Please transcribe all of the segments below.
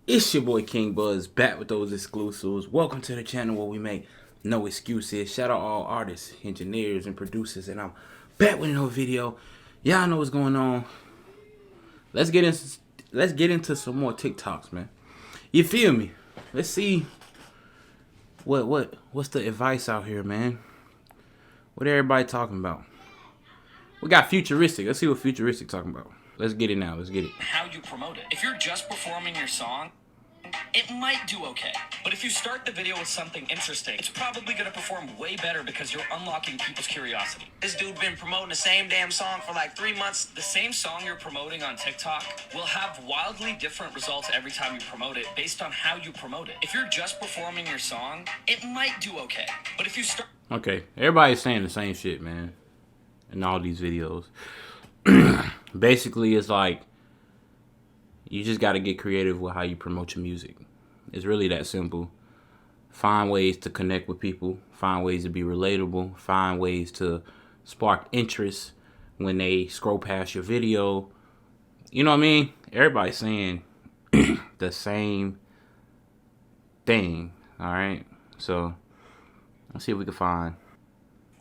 It's your boy King Buzz back with those exclusives. Welcome to the channel where we make no excuses. Shout out all artists, engineers, and producers. And I'm back with another video. Y'all know what's going on. Let's get into some more TikToks, man. You feel me? Let's see what's the advice out here, man. What everybody talking about? We got Futuristic. Let's see what Futuristic talking about. Let's get it now. Let's get it. How you promote it. If you're just performing your song, it might do okay. But if you start the video with something interesting, it's probably going to perform way better because you're unlocking people's curiosity. This dude been promoting the same damn song for like 3 months. The same song you're promoting on TikTok will have wildly different results every time you promote it based on how you promote it. If you're just performing your song, it might do okay. But if you start... Okay, everybody's saying the same shit, man, in all these videos. Basically, it's like you just got to get creative with how you promote your music. It's really that simple. Find ways to connect with people. Find ways to be relatable. Find ways to spark interest when they scroll past your video. You know what I mean? Everybody's saying the same thing. All right? So let's see if we can find.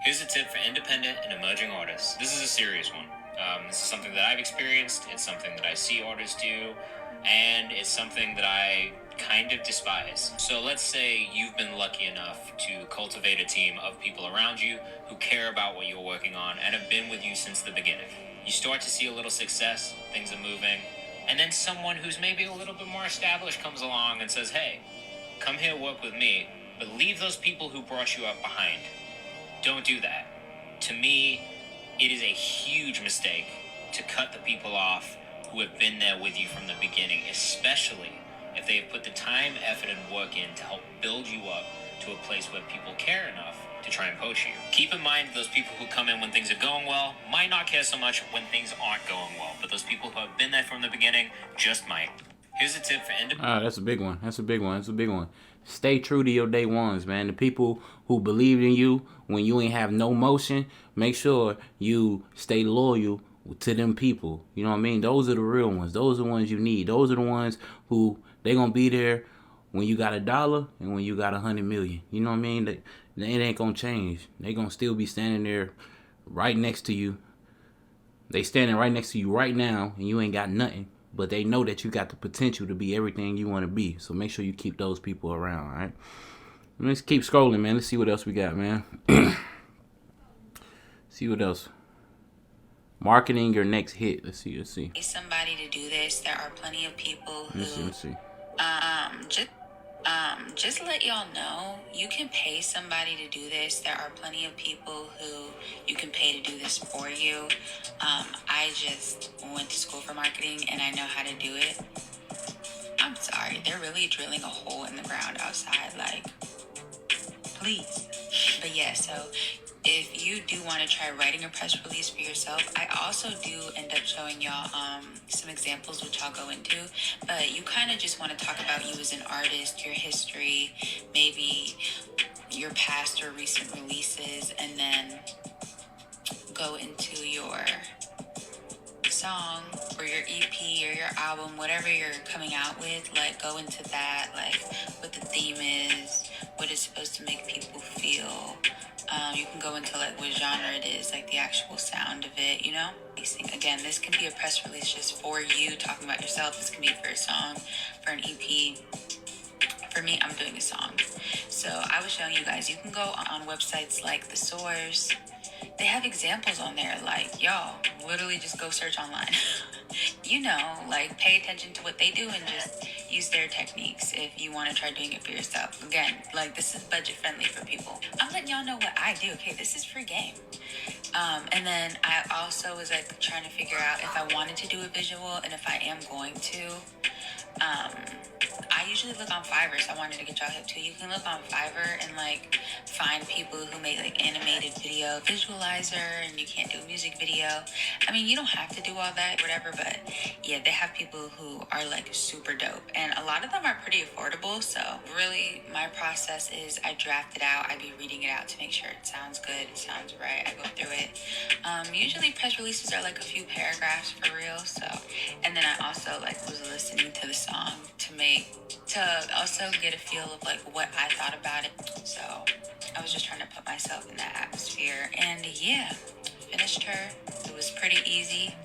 Here's a tip for independent and emerging artists. This is a serious one. This is something that I've experienced. It's something that I see artists do, and it's something that I kind of despise. So let's say you've been lucky enough to cultivate a team of people around you who care about what you're working on and have been with you since the beginning. You start to see a little success, things are moving, and then someone who's maybe a little bit more established comes along and says, hey, come here, work with me, but leave those people who brought you up behind. Don't do that. To me, it is a huge mistake to cut the people off who have been there with you from the beginning, especially if they have put the time, effort, and work in to help build you up to a place where people care enough to try and poach you. Keep in mind those people who come in when things are going well might not care so much when things aren't going well, but those people who have been there from the beginning just might. Here's a tip for That's a big one. That's a big one. That's a big one. Stay true to your day ones, man. The people who believed in you when you ain't have no motion, make sure you stay loyal to them people. You know what I mean? Those are the real ones. Those are the ones you need. Those are the ones who they gonna be there when you got $1 and when you got 100 million. You know what I mean? It ain't gonna change. They gonna still be standing there right next to you. They standing right next to you right now and you ain't got nothing. But they know that you got the potential to be everything you want to be. So make sure you keep those people around, all right? Let's keep scrolling, man. Let's see what else we got, man. See what else. Marketing your next hit. Let's see. Somebody to do this. There are plenty of people who Let's see. just let y'all know, you can pay somebody to do this. There are plenty of people who you can pay to do this for you. I just went to school for marketing and I know how to do it. I'm sorry, they're really drilling a hole in the ground outside, like, please. But yeah, so if you do want to try writing a press release for yourself, I also do end up showing y'all some examples which I'll go into. But you kind of just want to talk about you as an artist, your history, maybe your past or recent releases, and then go into your song or your EP or your album, whatever you're coming out with. Like, go into that, like what the theme is, what it's supposed to make people feel. You can go into like what genre it is, like the actual sound of it, you know? Again, this can be a press release just for you, talking about yourself. This can be for a song, for an EP. For me, I'm doing a song. So I was showing you guys, you can go on websites like The Source. They have examples on there, like, y'all, literally just go search online. You know, like, pay attention to what they do and just use their techniques if you want to try doing it for yourself. Again, like, this is budget friendly for people. I'm letting y'all know what I do, okay? This is free game. And then I also was, like, trying to figure out if I wanted to do a visual and if I am going to. I usually look on Fiverr, so I wanted to get y'all hip too. You can look on Fiverr and like find people who make like animated video visualizer, and you can't do a music video. I mean, you don't have to do all that, whatever, but yeah, they have people who are like super dope, and a lot of them are pretty affordable. So really, my process is I draft it out, I be reading it out to make sure it sounds good, it sounds right. I go through it. Usually press releases are like a few paragraphs for real. So, and then I also like was listening to the song to also get a feel of like what I thought about it. So I was just trying to put myself in that atmosphere, and yeah, finished her. It was pretty easy,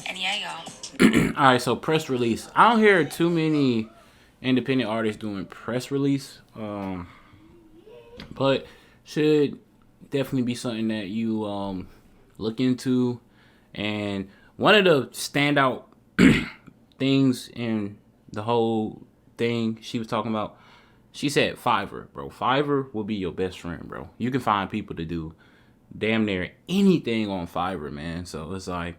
and yeah, y'all. All right, so press release. I don't hear too many independent artists doing press release, but should definitely be something that you look into. And one of the standout things in the whole thing she was talking about, she said Fiverr, bro. Fiverr will be your best friend, bro. You can find people to do damn near anything on Fiverr, man. So it's like,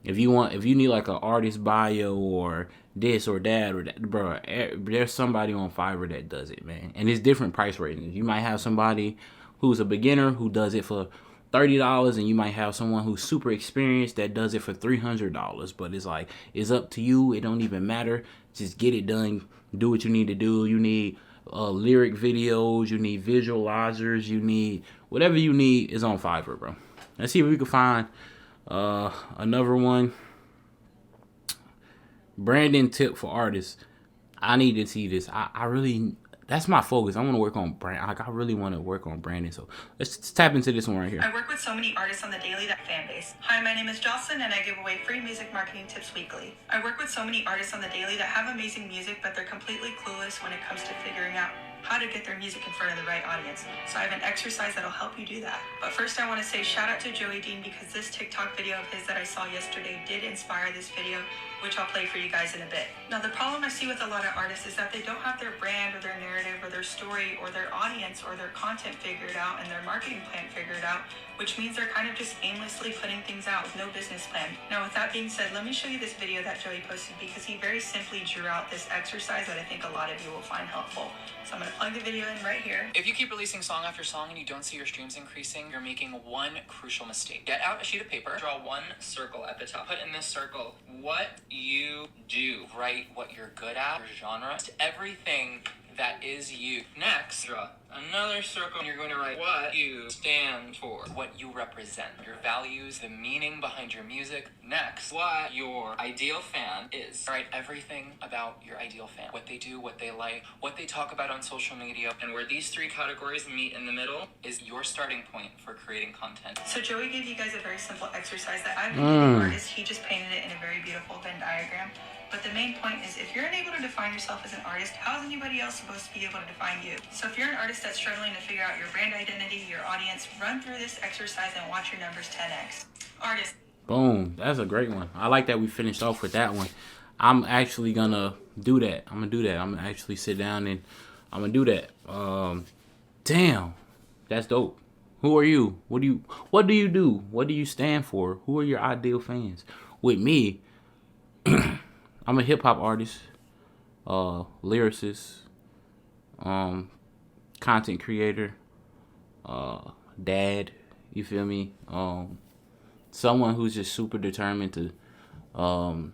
if you need like an artist bio or this or that, bro, there's somebody on Fiverr that does it, man. And it's different price ratings. You might have somebody who's a beginner who does it for $30, and you might have someone who's super experienced that does it for $300. But it's like, it's up to you. It don't even matter. Just get it done. Do what you need to do. You need lyric videos. You need visualizers. You need whatever you need is on Fiverr, bro. Let's see if we can find another one. Branding tip for artists. I need to see this. I really, that's my focus. I want to work on brand. Like, I really want to work on branding. So let's tap into this one right here. I work with so many artists on the daily that fan base. Hi, my name is Jocelyn, and I give away free music marketing tips weekly. I work with so many artists on the daily that have amazing music, but they're completely clueless when it comes to figuring out how to get their music in front of the right audience. So I have an exercise that'll help you do that. But first I want to say shout out to Joey Dean, because this TikTok video of his that I saw yesterday did inspire this video, which I'll play for you guys in a bit. Now, the problem I see with a lot of artists is that they don't have their brand or their narrative or their story or their audience or their content figured out and their marketing plan figured out, which means they're kind of just aimlessly putting things out with no business plan. Now, with that being said, let me show you this video that Joey posted, because he very simply drew out this exercise that I think a lot of you will find helpful. So I'm going to plug the video in right here. If you keep releasing song after song and you don't see your streams increasing, you're making one crucial mistake. Get out a sheet of paper, draw one circle at the top. Put in this circle what you do. Write what you're good at, your genre, everything that is you. Next, draw another circle, and you're going to write what you stand for, what you represent, your values, the meaning behind your music. Next, what your ideal fan is. Write everything about your ideal fan, what they do, what they like, what they talk about on social media, and where these three categories meet in the middle is your starting point for creating content. So Joey gave you guys a very simple exercise that I've been giving artists. He just painted it in a very beautiful Venn diagram. But the main point is, if you're unable to define yourself as an artist, how is anybody else supposed to be able to define you? So if you're an artist that's struggling to figure out your brand identity, your audience, run through this exercise and watch your numbers 10x. Artist. Boom. That's a great one. I like that we finished off with that one. I'm actually gonna do that. I'm gonna actually sit down and I'm gonna do that. Damn. That's dope. Who are you? What do you do? What do you stand for? Who are your ideal fans? With me, I'm a hip hop artist, lyricist, content creator, dad, you feel me? Someone who's just super determined to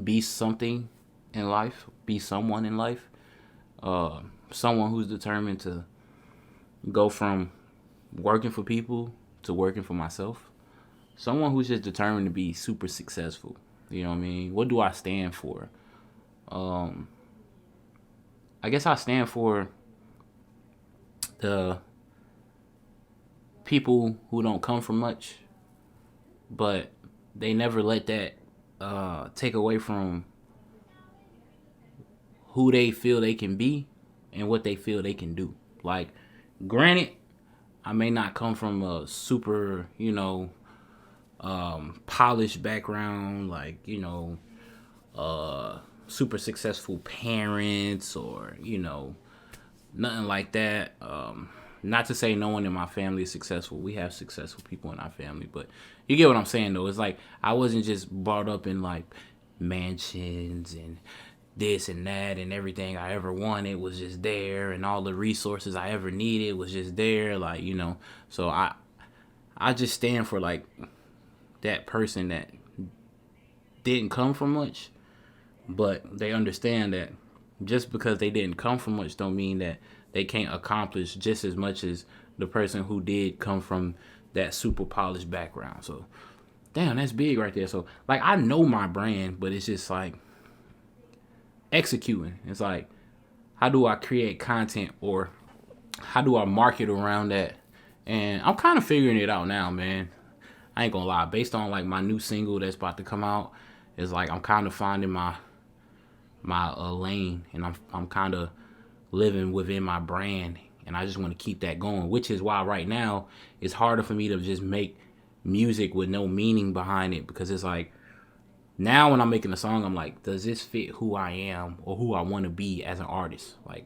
be something in life, be someone in life. Someone who's determined to go from working for people to working for myself. Someone who's just determined to be super successful. You know what I mean? What do I stand for? I guess I stand for the people who don't come from much, but they never let that take away from who they feel they can be and what they feel they can do. Like, granted, I may not come from a super, polished background, like, super successful parents or, nothing like that. Not to say no one in my family is successful. We have successful people in our family, but you get what I'm saying, though. It's like I wasn't just brought up in like mansions and this and that, and everything I ever wanted was just there, and all the resources I ever needed was just there. Like, you know, so I just stand for like that person that didn't come from much, but they understand that just because they didn't come from much don't mean that they can't accomplish just as much as the person who did come from that super polished background. So damn, that's big right there. So like, I know my brand, but it's just like executing. It's like, how do I create content, or how do I market around that? And I'm kind of figuring it out now, man. I ain't gonna lie. Based on like my new single that's about to come out, it's like I'm kind of finding my lane, and I'm kind of living within my brand, and I just want to keep that going. Which is why right now it's harder for me to just make music with no meaning behind it, because it's like, now when I'm making a song, I'm like, does this fit who I am or who I want to be as an artist? Like,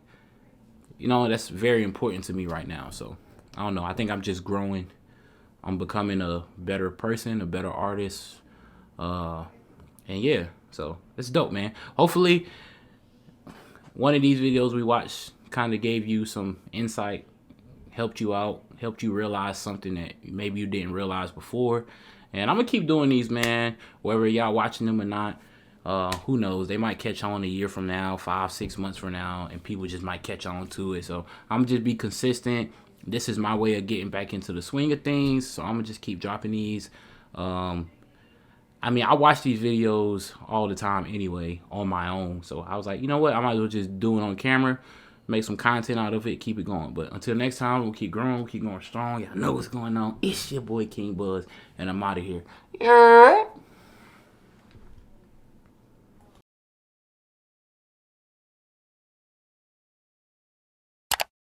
you know, that's very important to me right now. So I don't know. I think I'm just growing. I'm becoming a better person, a better artist. And yeah, so it's dope, man. Hopefully one of these videos we watched kind of gave you some insight, helped you out, helped you realize something that maybe you didn't realize before. And I'm gonna keep doing these, man, whether y'all watching them or not. Who knows? They might catch on a year from now, 5-6 months from now, and people just might catch on to it. So I'm just be consistent. This is my way of getting back into the swing of things. So I'm gonna just keep dropping these. I mean, I watch these videos all the time anyway on my own. So I was like, you know what? I might as well just do it on camera, make some content out of it, keep it going. But until next time, we'll keep growing, we'll keep going strong. Y'all know what's going on. It's your boy King Buzz, and I'm out of here. Yeah.